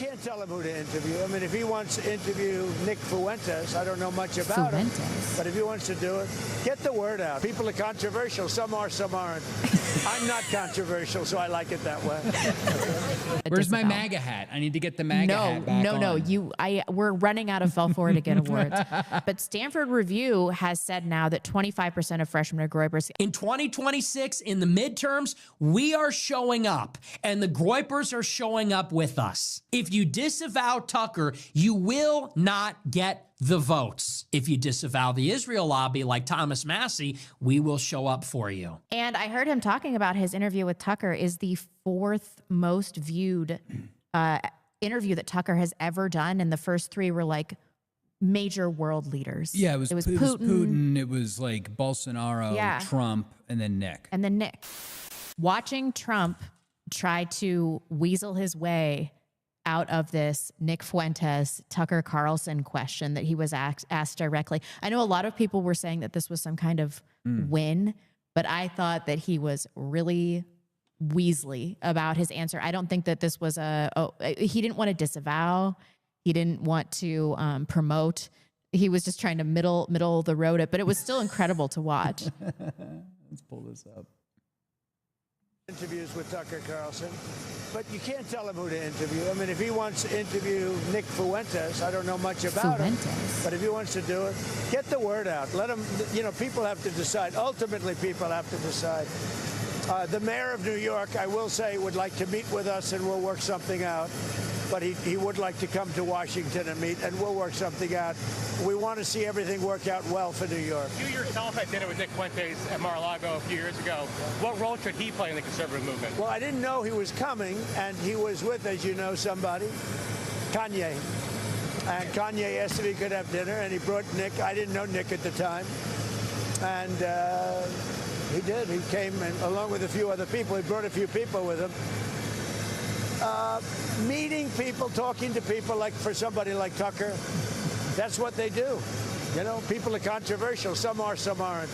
can't tell him who to interview. I mean, if he wants to interview Nick Fuentes, I don't know much about him, but if he wants to do it, get the word out. People are controversial. Some are, some aren't. I'm not controversial, so I like it that way. Where's my MAGA hat? I need to get the MAGA hat back on. No. We're running out of Fell Forward awards. But Stanford Review has said now that 25% of freshmen are groypers. In 2026, in the midterms, we are showing up, and the groypers are showing up with us. If you disavow Tucker, you will not get the votes. If you disavow the Israel lobby like Thomas Massey, we will show up for you. And I heard him talking about his interview with Tucker is the fourth most viewed interview that Tucker has ever done. And the first three were like major world leaders. Yeah, it was Putin. It was like Bolsonaro, Trump, and then Nick. Watching Trump try to weasel his way out of this Nick Fuentes, Tucker Carlson question that he was asked directly. I know a lot of people were saying that this was some kind of win, but I thought that he was really Weasley about his answer. I don't think that this was he didn't want to disavow. He didn't want to promote. He was just trying to middle the road it, but it was still incredible to watch. Let's pull this up. Interviews with Tucker Carlson, but you can't tell him who to interview. I mean, if he wants to interview Nick Fuentes, I don't know much about him, but if he wants to do it, get the word out. Let him, people have to decide. Ultimately, people have to decide. The mayor of New York, I will say, would like to meet with us and we'll work something out. But he would like to come to Washington and meet, and we'll work something out. We want to see everything work out well for New York. You yourself had dinner with Nick Fuentes at Mar-a-Lago a few years ago. What role should he play in the conservative movement? Well, I didn't know he was coming, and he was with, as you know, somebody, Kanye. And Kanye asked if he could have dinner, and he brought Nick. I didn't know Nick at the time. And he did. He came, and along with a few other people. He brought a few people with him. Meeting people, talking to people, like for somebody like Tucker, that's what they do. People are controversial. Some are, some aren't.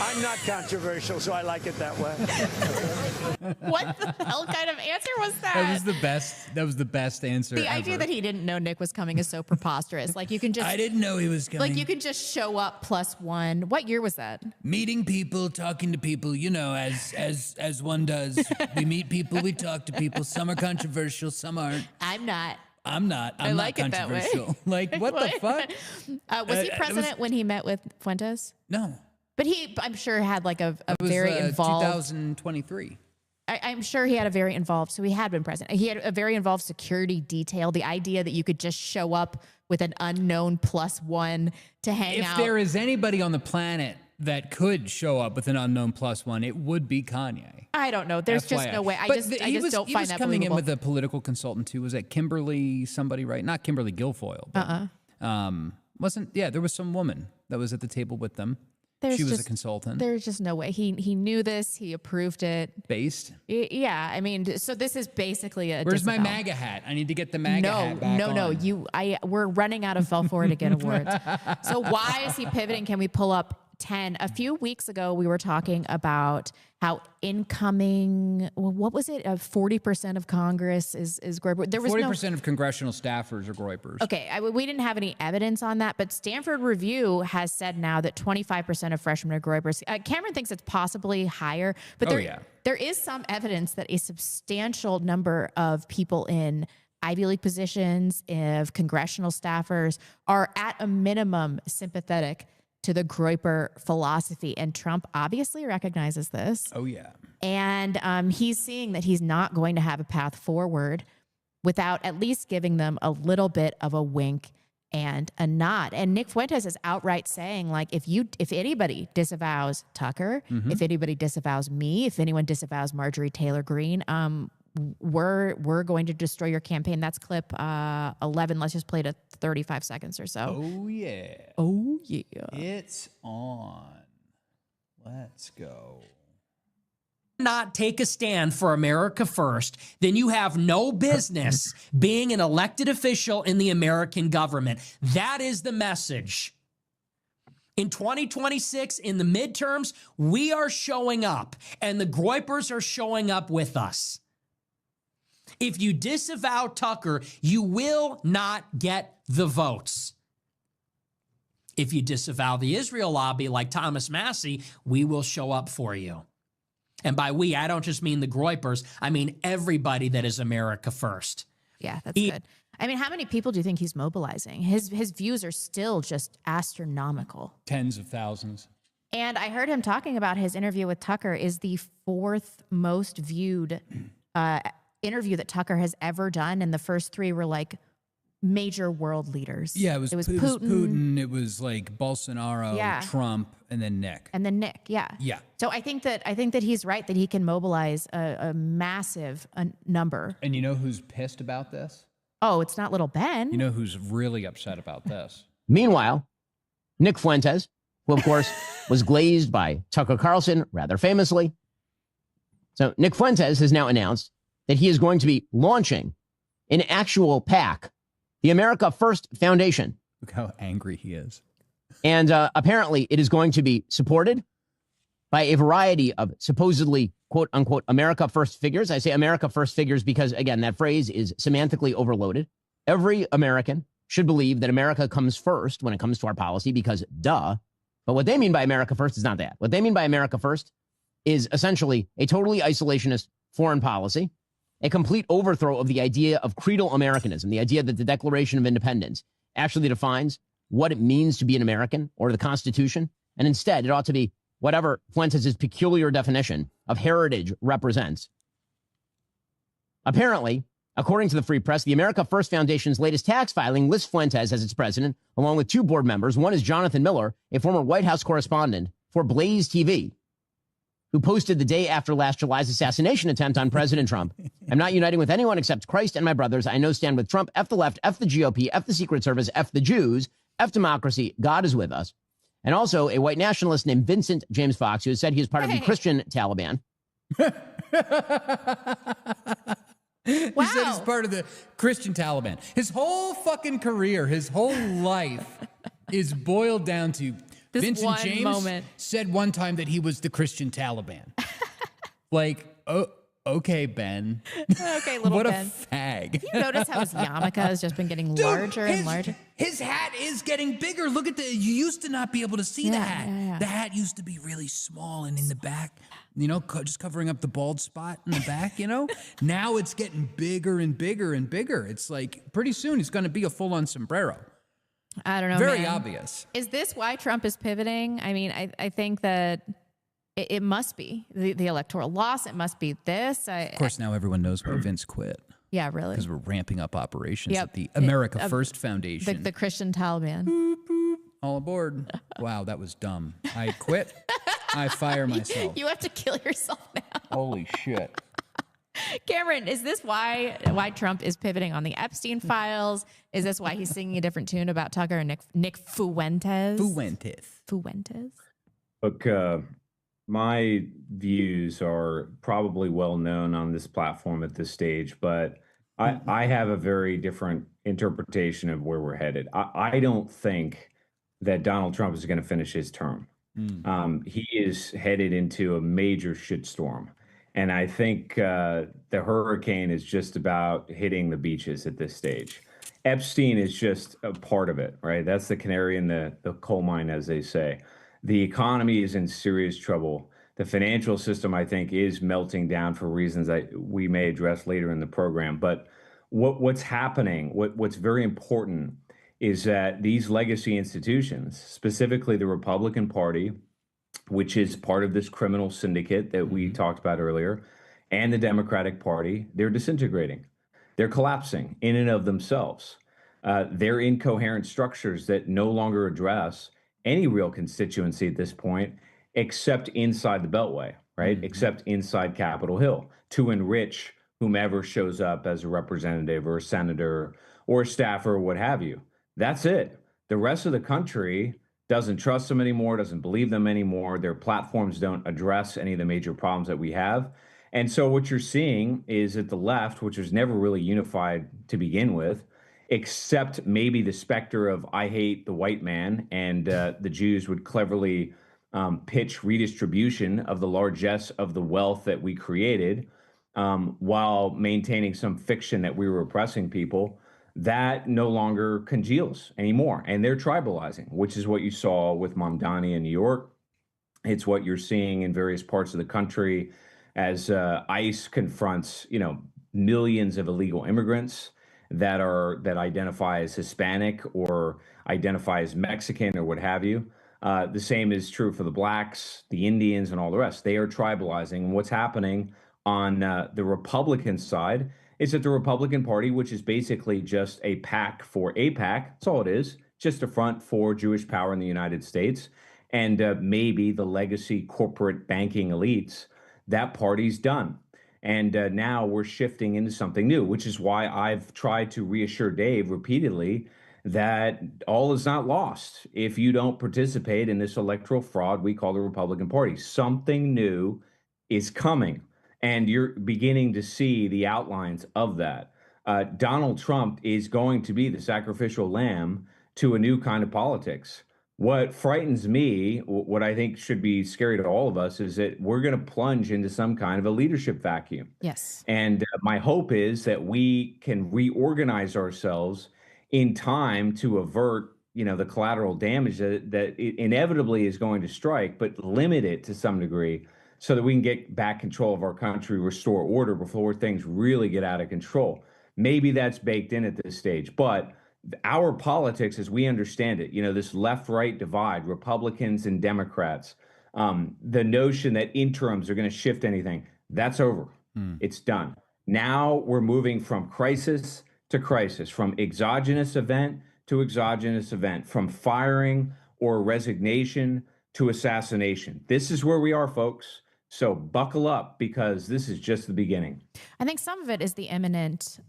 I'm not controversial, so I like it that way. What the hell kind of answer was that? That was the best. That was the best answer. The idea that he didn't know Nick was coming is so preposterous. Like you can just. I didn't know he was coming. Like you can just show up +1. What year was that? Meeting people, talking to people. As one does. We meet people. We talk to people. Some are controversial. Some aren't. I'm not. I'm not controversial. Like, what the fuck? Was he president when he met with Fuentes? No. But I'm sure had like a very involved. 2023. I'm sure he had a very involved, so he had been president. He had a very involved security detail. The idea that you could just show up with an unknown +1 to hang out. If there is anybody on the planet that could show up with an unknown +1, it would be Kanye. I don't know. There's just no way. I just don't find that believable. He was coming in with a political consultant too. Was that Kimberly somebody, right? Not Kimberly Guilfoyle. But, there was some woman that was at the table with them. She was a consultant. There's just no way. He knew this. He approved it. Based? Yeah. I mean, so this is basically a Where's my MAGA hat? I need to get the MAGA hat back on. No. We're running out of Fell Forward awards. So why is he pivoting? Can we pull up 10? A few weeks ago, we were talking about how incoming, what was it? 40% of Congress is groyper. There was 40% of congressional staffers are groypers. Okay, we didn't have any evidence on that, but Stanford Review has said now that 25% of freshmen are groypers. Cameron thinks it's possibly higher, but there is some evidence that a substantial number of people in Ivy League positions, of congressional staffers, are at a minimum sympathetic to the groyper philosophy. And Trump obviously recognizes this. Oh, yeah. And he's seeing that he's not going to have a path forward without at least giving them a little bit of a wink and a nod. And Nick Fuentes is outright saying, like, if anybody disavows Tucker, if anybody disavows me, if anyone disavows Marjorie Taylor Greene, we're going to destroy your campaign. That's clip 11. Let's just play it at 35 seconds or so. Oh, yeah. Oh, yeah. It's on. Let's go. Not take a stand for America first, then you have no business being an elected official in the American government. That is the message. In 2026, in the midterms, we are showing up, and the groypers are showing up with us. If you disavow Tucker, you will not get the votes. If you disavow the Israel lobby like Thomas Massey, we will show up for you. And by we, I don't just mean the Groypers. I mean everybody that is America first. Yeah, that's good. I mean, how many people do you think he's mobilizing? His views are still just astronomical. Tens of thousands. And I heard him talking about his interview with Tucker is the 4th most viewed interview that Tucker has ever done. And the first 3 were like major world leaders. Yeah, it was Putin. It was like Bolsonaro, Trump, and then Nick. Yeah. Yeah. So I think that he's right that he can mobilize a massive number. And you know who's pissed about this? Oh, it's not little Ben. You know who's really upset about this? Meanwhile, Nick Fuentes, who of course was glazed by Tucker Carlson rather famously. So Nick Fuentes has now announced that he is going to be launching an actual PAC, the America First Foundation. Look how angry he is. And apparently it is going to be supported by a variety of supposedly, quote unquote, America First figures. I say America First figures because, again, that phrase is semantically overloaded. Every American should believe that America comes first when it comes to our policy because duh. But what they mean by America First is not that. What they mean by America First is essentially a totally isolationist foreign policy, a complete overthrow of the idea of creedal Americanism, the idea that the Declaration of Independence actually defines what it means to be an American or the Constitution. And instead, it ought to be whatever Fuentes' peculiar definition of heritage represents. Apparently, according to the Free Press, the America First Foundation's latest tax filing lists Fuentes as its president, along with 2 board members. One is Jonathan Miller, a former White House correspondent for Blaze TV, who posted the day after last July's assassination attempt on President Trump. I'm not uniting with anyone except Christ and my brothers. I know stand with Trump, F the left, F the GOP, F the Secret Service, F the Jews, F democracy. God is with us. And also a white nationalist named Vincent James Fox, who has said he is part of the Christian Taliban. He said he's part of the Christian Taliban. His whole fucking career, his whole life is boiled down to this Vincent one James moment. said one time that he was the Christian Taliban. Like, oh, okay, Ben. Okay, little what Ben. A fag. You notice how his yarmulke has just been getting larger and larger? His hat is getting bigger. Look at you used to not be able to see the hat. Yeah. The hat used to be really small and in the back, just covering up the bald spot in the back, Now it's getting bigger and bigger and bigger. It's like pretty soon it's going to be a full-on sombrero. I don't know, Very man. obvious. Is this why Trump is pivoting? I mean, I think that it must be the electoral loss. It must be this. Of course, now everyone knows why Vince quit. Yeah, really. Because we're ramping up operations at the America First Foundation. The Christian Taliban. Boop, boop. All aboard. Wow, that was dumb. I quit. I fire myself. You have to kill yourself now. Holy shit. Cameron, is this why Trump is pivoting on the Epstein files? Is this why he's singing a different tune about Tucker and Nick Fuentes? Fuentes. Look, my views are probably well known on this platform at this stage, but I have a very different interpretation of where we're headed. I don't think that Donald Trump is going to finish his term. He is headed into a major shitstorm. And I think the hurricane is just about hitting the beaches at this stage. Epstein is just a part of it, right? That's the canary in the coal mine, as they say. The economy is in serious trouble. The financial system, I think, is melting down for reasons that we may address later in the program. But what's happening, what's very important is that these legacy institutions, specifically the Republican Party, which is part of this criminal syndicate that we talked about earlier, and the Democratic Party, they're disintegrating. They're collapsing in and of themselves. They're incoherent structures that no longer address any real constituency at this point, except inside the Beltway, right? Except inside Capitol Hill, to enrich whomever shows up as a representative or a senator or a staffer or what have you. That's it. The rest of the country doesn't trust them anymore, doesn't believe them anymore. Their platforms don't address any of the major problems that we have. And so what you're seeing is that the left, which was never really unified to begin with, except maybe the specter of I hate the white man, and the Jews would cleverly pitch redistribution of the largesse of the wealth that we created. while maintaining some fiction that we were oppressing people, that no longer congeals anymore. And they're tribalizing, which is what you saw with Mamdani in New York. It's what you're seeing in various parts of the country as ICE confronts, millions of illegal immigrants that identify as Hispanic or identify as Mexican or what have you. The same is true for the blacks, the Indians, and all the rest. They are tribalizing. And what's happening on the Republican side is that the Republican Party, which is basically just a PAC for AIPAC, that's all it is, just a front for Jewish power in the United States, and maybe the legacy corporate banking elites, that party's done. And now we're shifting into something new, which is why I've tried to reassure Dave repeatedly that all is not lost if you don't participate in this electoral fraud we call the Republican Party. Something new is coming, and you're beginning to see the outlines of that. Donald Trump is going to be the sacrificial lamb to a new kind of politics. What frightens me, what I think should be scary to all of us, is that we're going to plunge into some kind of a leadership vacuum. Yes. And my hope is that we can reorganize ourselves in time to avert, the collateral damage that it inevitably is going to strike, but limit it to some degree so that we can get back control of our country, restore order before things really get out of control. Maybe that's baked in at this stage, but our politics as we understand it, this left-right divide, Republicans and Democrats, the notion that interims are going to shift anything, that's over. It's done. Now we're moving from crisis to crisis, from exogenous event to exogenous event, from firing or resignation to assassination. This is where we are, folks. So buckle up, because this is just the beginning. I think some of it is the imminent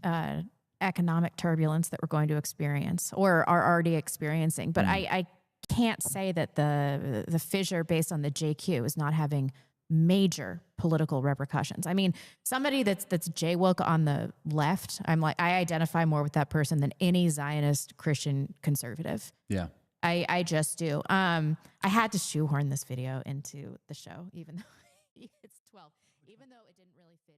economic turbulence that we're going to experience or are already experiencing. But I can't say that the fissure based on the JQ is not having major political repercussions. I mean, somebody that's J-woke on the left, I identify more with that person than any Zionist Christian conservative. Yeah. I just do. I had to shoehorn this video into the show, even though it's 12, even though it didn't really fit.